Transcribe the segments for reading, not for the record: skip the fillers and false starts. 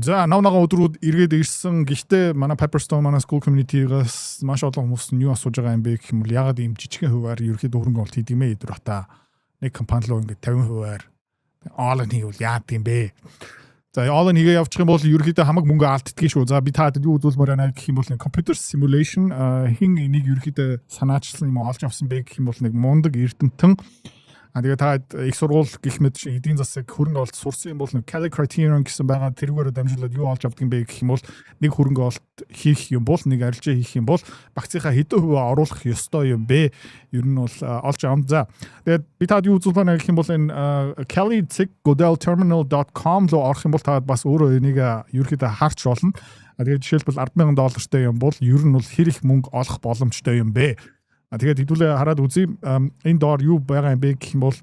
За навнага өдрүүд эргээд ирсэн. Гэхдээ манай Pepperstone манай school community-гаас маш олон хүмүүс нь юу асууж байгаа юм бэ гэх юм бол ягаад ийм жижигхэн хувиар ерөөхдөө хөрөнгө оруулалт хийдэг мэ өдөр бата. Нэг компани руу ингээд 50%-аар all-in хийвэл яад юм бэ? За all-in хийгээ явчих юм бол ерөөхдөө хамаг мөнгө алддгийг шүү. За би таад юу үзүүлмээр байна гэх юм бол computer simulation хин энийг ерөөхдөө санаачилсан юм олж авсан бэ гэх юм бол нэг мундаг эрдэмтэн. Тэгээ та их сургууль гэх мэт эдийн засаг хөрөнгө оолт сурсан юм бол нэг Cali Criterion гэсэн байгаа тэрүүгээр дамжуулаад юу олж авдаг юм бэ гэх юм бол нэг хөрөнгө оолт хийх юм бол нэг арилжаа хийх юм бол багцынхаа хэдэн хувиа оруулах ёстой юм бэ? Ер нь бол олж авам. За тэгээд би таад юу үзүүлэх байна гэх юм бол энэ kelly.godelterminal.com руу орох юм бол та бас өөрөө энийг ерөөхдөө харч болно. Тэгээд жишээлбэл $10,000 юм бол ер нь бол хэр их мөнгө олох боломжтой юм бэ? Тэгээд хэдүүлээ хараад үзье. Энэ доор юу байгаа юм бэ гэх юм бол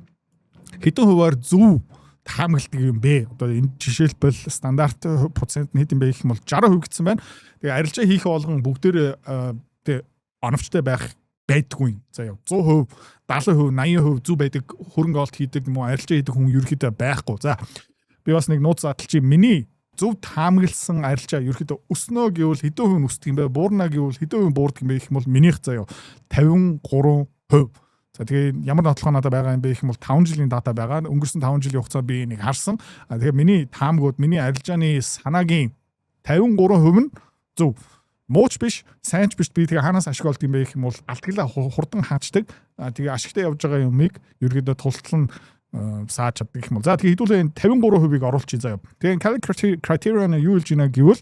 хэдэн хувиар зөв таамагладаг юм бэ? Одоо энэ жишээлбэл стандарт процент нь хэд юм бэ гэх юм бол 60% гэсэн байна. Тэгээ арилжаа хийх болгон бүгдээр оновчтой байдаггүй. За яа 100%, 70%, 80% зөв байдаг хөрөнгө оолт хийдэг юм уу арилжаа хийдэг хүн ерөөхдөө байхгүй. За би бас нэг нууц задлчих. Миний зөв таамагласан арилжаа ерөөхдөө өснөө гэвэл хэдэн хувь өсдөг юм бэ? Буурна гэвэл хэдэн хувь буурдаг юм бэ гэх юм бол минийх заяа 53%. За тэгээ ямар нотлохоо надад байгаа юм бэ гэх юм бол 5 жилийн дата байгаа. Өнгөрсөн 5 жилийн хугацаанд би энийг харсан. Тэгээ миний таамгууд, миний арилжааны санаагийн 53% нь зөв. Мууч биш, сайнч биш. Би тэгээ хаанаас ашиг олд юм бэ гэх юм бол алтгалаа хурдан хаачдаг. Тэгээ ашигтай явж байгаа юмыг ерөөдөө тултлан сааж чаддаг гэх юм бол. За тэгээ хэдүүлээ 53%-ийг оруулчих заяа. Тэгээ Cali Criterion юу хэлж байна гэвэл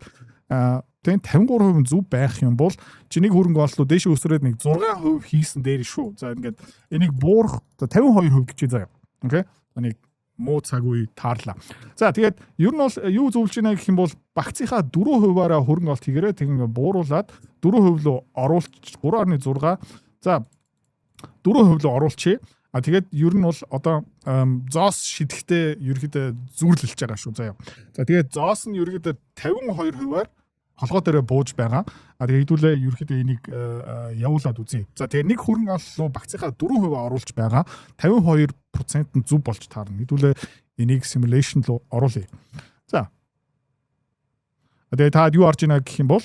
тэгээ 53% зөв байх юм бол чиний хөрөнгө оолтоо дээш өсрөөд нэг 6% хийсэн дээр шүү. За ингээд энийг буурах 52% гэж заяа. Окей. Энийг муу цаг үе таарлаа. За тэгээд ер нь бол юу зөвлөж байна гэх юм бол багцынхаа 4%-аараа хөрөнгө оолт хийгээрээ тэг ингээд бууруулад 4% рүү оруулж 3.6. За 4% рүү оруулчихъя. Тэгээд ер нь бол одоо зоос шидэхтэй ерөөдөө зүрлэлж байгаа шүү заяа. За тэгээд зоос нь ерөөдөө 52%-аар холгоо дээрээ бууж байгаа. Тэгээд хэдүүлээ ерөөдөө энийг явуулаад үзье. За тэгээд нэг хөрөнгө ооллоо багцынхаа 4% оруулж байгаа. 52% нь зөв болж таарна. Хэдүүлээ энийг simulation руу оруулъя. За. Тэгээд та юу харж байна гэх юм бол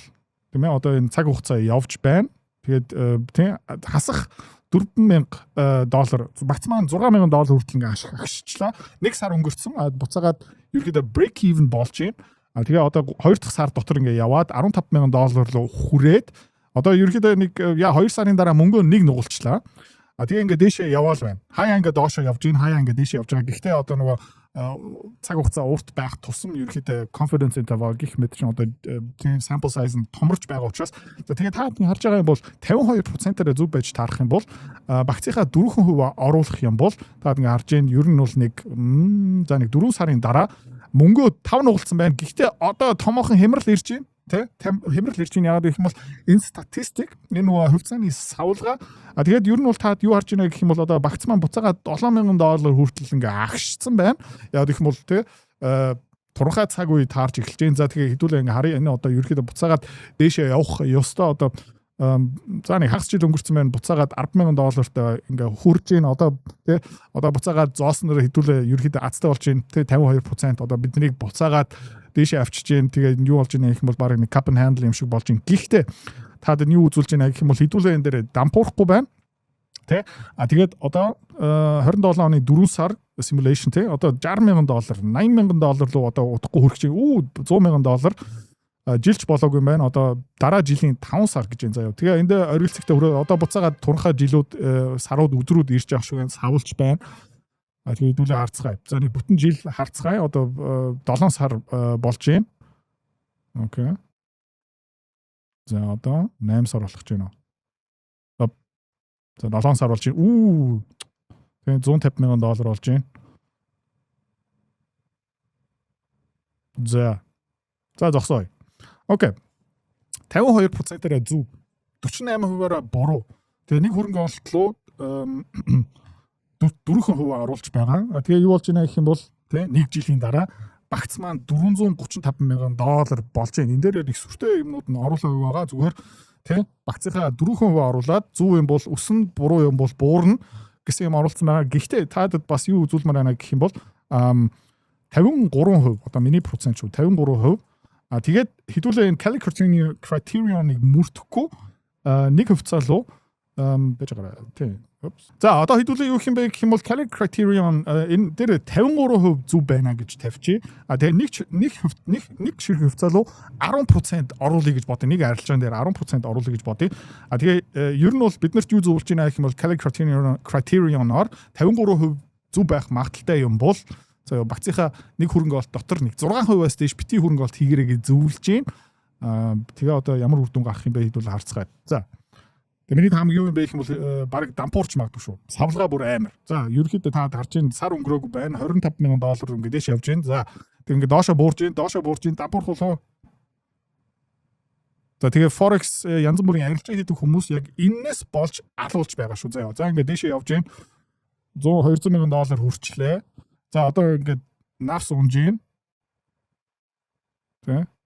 тийм ээ одоо энэ цаг хугацаа явж байна. Тэгээд тийм хасах $4,000 багц маань $6,000 хүртэл ингээ агшчлаа. Нэг сар өнгөрцөн буцаагаад ерөөдөө break even болж байна. Тэгээ одоо 2 дахь сар дотор ингээ яваад $15,000 руу хүрээд одоо ерөөдөө нэг 2 сарын дараа мөнгөө нэг нугалчлаа. Тэгээ ингээ дээшээ яваал байна. Хаяа ингээ доошоо явж гин, хаяа ингээ дээшээ явж байгаа. Гэхдээ одоо нөгөө цаг хугацаа урт байх тусам ерөөдөө confidence interval гэх мэт чинь одоо тийм sample size нь томорч байгаа учраас тэгээ та харж байгаа юм бол 52%-аар зөв байж таарах юм бол багцынхаа 4% оруулах юм бол та ингээ харж гин ер нь бол нэг 4 сарын дараа мөнгөө 5 нугалсан байна. Гэхдээ одоо томоохон хямрал ирж байна. Тэ хямрал ирж байна яагаад гэх юм бол энэ статистик энэ нөгөө хувьцааны савлгаа тэгээд ер нь бол та юу харж байна гэх юм бол одоо багц маань буцаагаад $7,000 хүртэл ингээ агшсан байна. Яагаад гэх юм бол тэ турхай цаг үе таарч эхэлж байна. За тэгээ хэдүүлээ ингээ харъя энэ одоо ерөөхдөө буцаагаад дээшээ явах ёстой одоо за нэг хагас жил өнгөрсөн байна. Буцаагаад $10,000-тай ингээ хүрж байна. Одоо тий одоо буцаагаад зоосноор хэдүүлээ ерөөхдөө азтай болж байна. Тий 52% одоо биднийг буцаагаад дээшээ авчиж जैन тэгээ юу болж байна гэх юм бол баг нэг cup and handle юм шиг болж байна. Гэхдээ та юу үзүүлж байна гэх юм бол хэдүүлээ энэ дээр дампуурахгүй байна. Тэ тэгээд одоо 27 оны 4 сар simulation тэ одоо $60,000, $80,000 руу одоо удахгүй хүрэх чинь $100,000 жилч болоогүй юм байна. Одоо дараа жилийн 5 сар гэж энэ заяа. Тэгээ энд оргилцэгтэй хүрээ одоо буцаагаад турхаа жилүүд сарууд өдрүүд ирж явах шиг савлж байна. Тэгээ хэдүүлээ харцгаая. За нэг бүтэн жил харцгаая. Одоо 7 сар болж байна. Окей. За одоо 8 сар болох гэж байна. За 7 сар болж байна. Тэгээ $150,000 болж байна. За зогсоё. Окей. 52%-аараа зөв. 48%-аараа буруу. Тэгээ нэг хөрөнгө оолт руу 4% оруулж байгаа. Тэгээ юу болж байна гэх юм бол тий нэг жилийн дараа багц маань $435,000 болж байна. Энэ дээр их сүртэй юмнууд нь оруулах байгаа. Зүгээр тий багцынхаа 4% оруулаад зөв юм бол өсөн, буруу юм бол буурна гэсэн юм оруулсан байгаа. Гэхдээ таадад бас юу үзүүлмээр байна гэх юм бол 53% одоо миний процент шүү 53% Тэгээд хэдүүлээ энэ Kelly Criterion-ыг мөрдөхгүй нэг хувьцаа руу байж байгаа тийм. За одоо хэдүүлээ юу юм бэ гэх юм бол Kelly Criterion энэ дээр 53% зөв байна гэж тавьчих. Тэгээд нэг ширхэг хувьцаа руу 10% оруулъя гэж бодъё. Нэг арилжаан дээр 10% оруулъя гэж бодъё. Тэгээ ер нь бол биднэрт юу зөвлөж байна гэх юм бол Kelly Criterion-оор 53% зөв байх магадaltaй юм бол за багцынхаа нэг хөрөнгө олт дотор нэг 6%-аас дээш бити хөрөнгө олт хийгэрэй гэж зөвлөж байна. Тэгээ одоо ямар үр дүн гарах юм бэ хэдүүл харцгаая. За миний хамгийн юу юм бэ гэх юм бол баг дампуурч магадгүй шүү. Савлгаа бүр амар. За ерөнхийдөө та харж байна сар өнгөрөөгүй байна. $25,000 ингээд дэш явж байна. За тэг ингээд доошо буурж байна. Дампуурх болоо. За тэгээ Forex янз бүрийн арилжаа хийдэг хүмүүс яг энэс болж алуулж байгаа шүү. За ингээд дэшээ явж байна. $100,000-200,000 хүрчлээ. За одоо ингээд навс унж гин.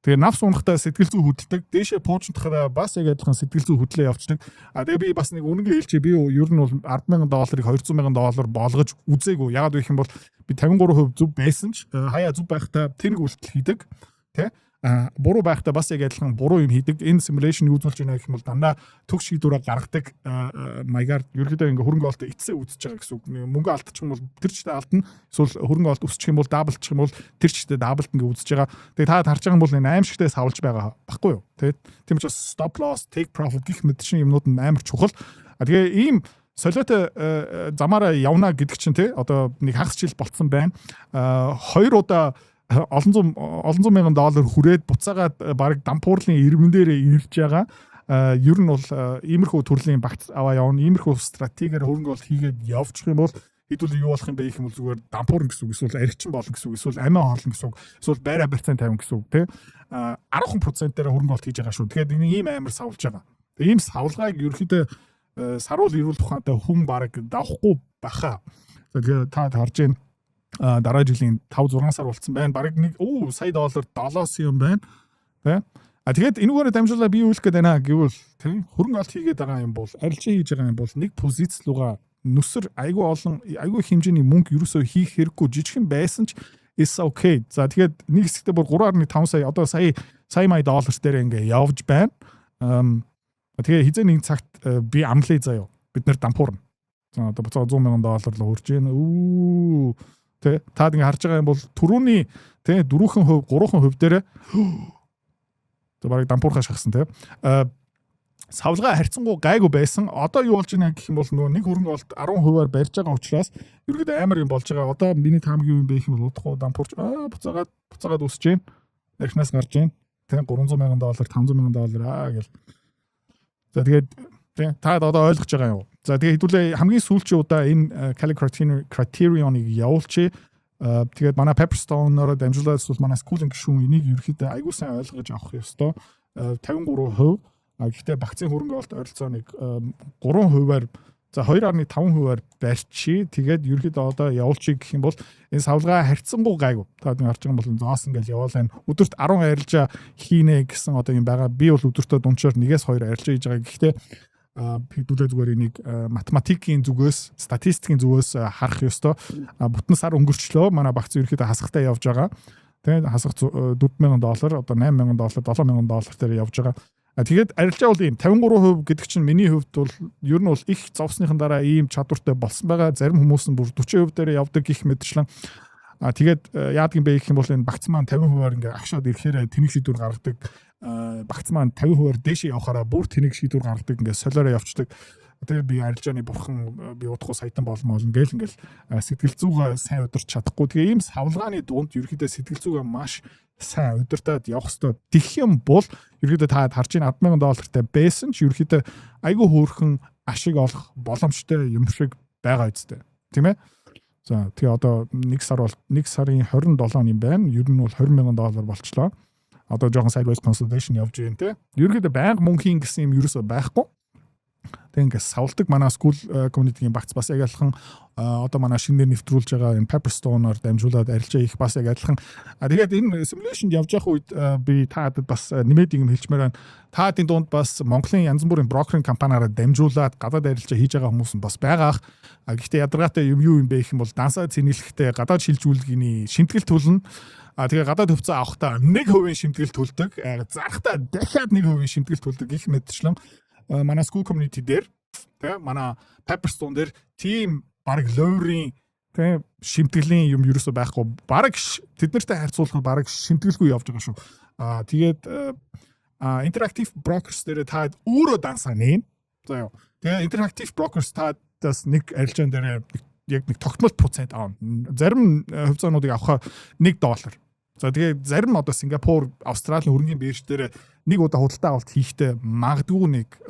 Тэгээ навс унахтаа сэтгэл зүй хөдөлдөг. Дээшээ пуучдахаараа бас яг адилхан сэтгэл зүй хөдлөө явцдаг. Тэгээ би бас нэг үнэнгээ хэлчихье. Би ер нь бол $10,000-ыг $200,000 болгож үзээгүй. Яагаад вэ гэх юм бол би 53% зөв байсан ч хаяа зөв байхдаа тэрэг үйлдэл хийдэг. Тэ? Буруу байхдаа бас яг адилхан буруу юм хийдэг. Энэ simulation юу үзүүлж байна гэх юм бол дандаа төгс шийдвэрээ гаргадаг маягаар ерөөдөө ингээ хөрөнгө олт эцсээ үзэж байгаа гэсэн үг. Мөнгө алдчих юм бол тэр чигтээ алдна. Эсвэл хөрөнгө олт өсчих юм бол даблчих юм бол тэр чигтээ даблт ингээ үзэж байгаа. Тэгээ та харж байгаа юм бол энэ аимшигтээ савлж байгаа баггүй юу? Тийм учраас stop loss, take profit гэх мэт чинь юмнууд нь амар чухал. Тэгээ ийм солиотой замаараа явна гэдэг чинь тий одоо нэг хагас жил болцсон байна. 2 удаа олон зуун мянган доллар хүрээд буцаагаад баг дампуурлын иргэн дээрээ ирж байгаа. Ер нь бол иймэрхүү төрлийн багц аваа явна. Иймэрхүү стратегиэр хөрөнгө олт хийгээд явчих юм бол хэдүүл юу болох юм бэ гэх юм бол зүгээр дампуурна гэсэн үг, эсвэл аригчин болно гэсэн үг, эсвэл амиа хорлно гэсэн үг, эсвэл байраа барьцаан тавина гэсэн үг тий. 10% дээр хөрөнгө олт хийж байгаа шүү. Тэгэхээр энэ ийм амар савлж байгаа. Ийм савлгааг ерөөхдөө саруул ирүүл тухайтай хүн баг давахгүй баха. Тэгэхээр та харж байна. Дараа жилийн 5-6 сар болцсон байна. Бараг нэг сая доллар долоос юм байна. Тэ? Тэгээд энүүгээр дамжуулаад би юу хэлэх гээд байна гэвэл тийм хөрөнгө олт хийгээд байгаа юм бол арилжаа хийж байгаа юм бол нэг позиц руугаа нүсэр айгүй хэмжээний мөнгө ерөөсөө хийх хэрэггүй жижигхэн байсан ч is okay. За тэгээд нэг хэсэгтээ бүр 3.5 сая одоо сая $100,000 дээр ингээ явж байна. Тэгээ хизээ нэг цагт би амлая заяа. Бид нэр дампуурна. За одоо буцаа $100,000 л хурж гин. Тэ та ингэ харж байгаа юм бол түрүүний тэ 4%, 3% дээр за барыг дампуурхаа шахсан тэ савлгаа харьцангуй гайгүй байсан. Одоо юу болж байна гэх юм бол нөгөө нэг хөрөнгө олт 10%-аар барьж байгаа учраас ерөөдөө амар юм болж байгаа. Одоо миний хамгийн юм бэ гэх юм бол удахгүй дампуурч буцаагаад өсөж гин. Эхнээс гарч гин. Тэ $300,000, $500,000 гэл. За тэгээд та одоо ойлгож байгаа юу? За тэгээ хэдүүлээ хамгийн сүүлчийн удаа энэ Kelly Criterion-ыг явуулчих. Тэгээд манай Pepperstone-оор дамжуулаад эсвэл манай Schooling гишүүн энийг ерөөхдөө аягүй сайн ойлгож авах ёстой. 53%. Гэхдээ багцын хөрөнгө олт ойролцоо нэг 3%-аар за 2.5%-аар барьчи. Тэгээд ерөөхдөө одоо явуулчих гэх юм бол энэ савлгаа харьцангуй гайгүй. Та харж байгаа бол зоос ингээл яваалаа. Өдөрт 10 арилжаа хийнэ гэсэн одоо юм байгаа. Би бол өдөртөө дунчаар 1-2 арилжаа хийж байгаа. Гэхдээ хэдүүлээ зүгээр энийг математикийн зүгээс, статистикийн зүгээс харах ёстой. Бүтэн сар өнгөрчлөө. Манай багц ерөөхдөө хасахтай явж байгаа. Тэгээд хасах $4,000, одоо $8,000, $7,000 дээр явж байгаа. Тэгээд арилжаа бол ийм 53% гэдэг чинь миний хувьд бол ер нь бол их зовсныхан дараа ийм чадвартай болсон байгаа. Зарим хүмүүс нь бүр 40% дээр явдаг гэх мэтчлэн. Тэгээд яадаг юм бэ гэх юм бол энэ багц маань 50%-аар ингээ агшаад ирэхээр тэнэг шийдвэр гаргадаг. Багц маань 50%-аар дээшээ явахаараа бүр тэнэг шийдвэр гаргадаг ингээ солиороо явцдаг. Тэгээд би арилжааны бурхан би удахгүй саятан болно гээл ингээл сэтгэл зүгээ сайн удирч чадахгүй. Тэгээ ийм савлгааны дунд ерөөхдөө сэтгэл зүгээ маш сайн удирдаад явах хэрэгтэй. Тэгэх юм бол ерөөхдөө та харж ийн $10,000 байсан ч ерөөхдөө айгүй хөөрхөн ашиг олох боломжтой юм шиг байгаа үстэй. Тийм ээ? За тэгээ одоо 1 сарын 27 юм байна. Ер нь бол $20,000 болчлоо. Одоо жоохон sideways consolidation явж байна те. Ерөөхдөө байнга мөнгө хийн гэсэн юм ерөөсөө байхгүй. Тэг ингээд савладаг манай school community-ийн багц бас яг адилхан одоо манай шинээр нэвтрүүлж байгаа энэ Pepperstone-оор дамжуулаад арилжаа их бас яг адилхан. Тэгээд энэ simulation-д явж явах үед би таадад бас нэмээд юм хэлчмээр байна. Таадын дунд бас Монголын янз бүрийн брокеринг компаниараа дамжуулаад гадаад арилжаа хийж байгаа хүмүүс нь бас байгаа. Гэхдээ ядаргаатай юм юу юм бэ гэх юм бол дансаа цэнгэлэхдээ гадаад шилжүүлгийн шимтгэл төлнө. Тэгээ гадаад хөвцөө авахдаа 1% шимтгэл төлдөг. Зарахтаа дахиад 1% шимтгэл төлдөг гэх мэтчлэн манай school community дээр тэгээ манай Pepperstone дээр team баг лойрын тэгээ шимтгэлийн юм ерөөсөө байхгүй. Баг тэд нартай харьцуулахад баг шимтгэлгүй явж байгаа шүү. Тэгээд interactive brokers дээр та өөрөө дансаа нээн. За юу. Тэгээ interactive brokers таас нэг арилжаан дээр яг нэг тогтмол процент аавна. Зарим хувьцаануудыг авахаа $1. За тэгээ зарим одоо Сингапур, Австралийн хөрөнгөний бирж дээр нэг удаа худалдаа авалт хийхдээ магадгүй нэг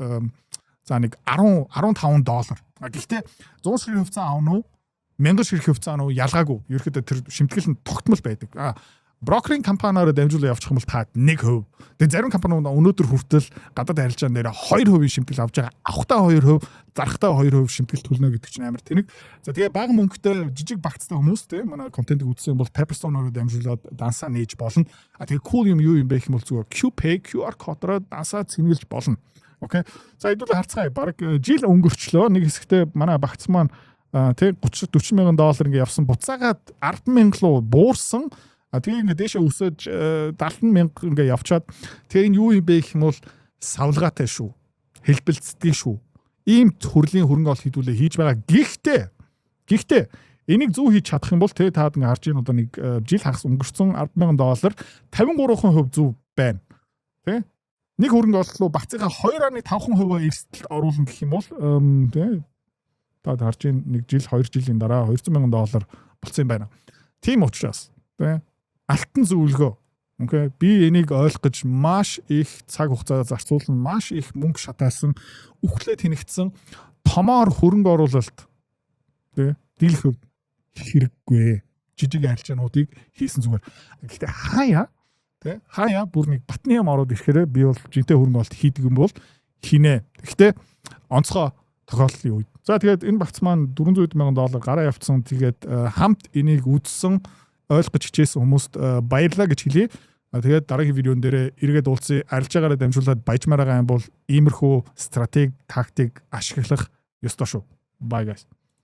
$10 $15. Гэхдээ 100 ширхэг хувьцаа аавна уу 1000 ширхэг хувьцаа аавна уу ялгаагүй. Ерөөхдөө тэр шимтгэл нь тогтмол байдаг. Брокеринг компаниараа дамжуулан явчих юм бол та 1%. Тэгээ зарим компаниуд өнөөдөр хүртэл гадаад арилжаан дээр 2% шимтгэл авч байгаа. Авахтаа 2%, зарахтаа 2% шимтгэл төлнө гэдэг чинь амар тэнэг. За тэгээ бага мөнгөтэй жижиг багцтай хүмүүс те манай контентыг үзсэн бол Pepperstone-оор дамжуулаад дансаа нээж болно. Тэгээ cool юм юу юм бэ гэх юм бол зүгээр QPay QR кодороо дансаа цэнгэлж болно. Окей. За хэдүүл харцгаая. Бараг жил өнгөрчлөө. Нэг хэсэгтээ манай багц маань тэг $30-40 мянган ингээ явсан буцаагаад 10,000 руу буурсан. Тэгээ ингээ дээшээ өсөж 70,000 ингээ явчаад тэгээ энэ юу юм бэ гэх юм бол савлгаатай шүү. Хэлбэлцдэг шүү. Ийм төрлийн хөрөнгө оол хийдүүлээ хийж байгаа. Гэхдээ энийг зөв хийж чадах юм бол тэгээ таад ингээ харж ийн одоо нэг жил хагас өнгөрцөн $10,000 53% зөв байна. Тэ? Нэг хөрөнгө оол руу бацыгаа 2.5% эрсдэлд оруулна гэх юм бол тэ таад харж ийн нэг жил 2 жилийн дараа $200,000 болсон юм байна. Тийм учраас тэ алтан зөвлөгөө. Окей. Би энийг ойлгож маш их цаг хугацаа зарцуулсан, маш их мөнгө шатаасан, үхлээ тэнэгдсэн томоор хөрөнгө оруулалт тий дийлэх хэрэггүй. Жижиг арилжаануудыг хийсэн зүгээр. Гэхдээ хаяа бүр нэг батны юм ороод ирэхээр би бол жинтэй хөрөнгө оруулалт хийдэг юм бол хийнэ. Гэхдээ онцгой тохиолдлын үед. За тэгээд энэ багц маань $400,000 гараа явцсан. Тэгээд хамт энийг үзсэн ойлгож хичээсэн хүмүүст баярлалаа гэж хэлье. Тэгээд дараагийн видеон дээр эргээд уулзъя. Арилжаагаараа дамжуулаад баяжмаар байгаа юм бол иймэрхүү стратеги, тактик ашиглах ёстой шүү. Bye guys.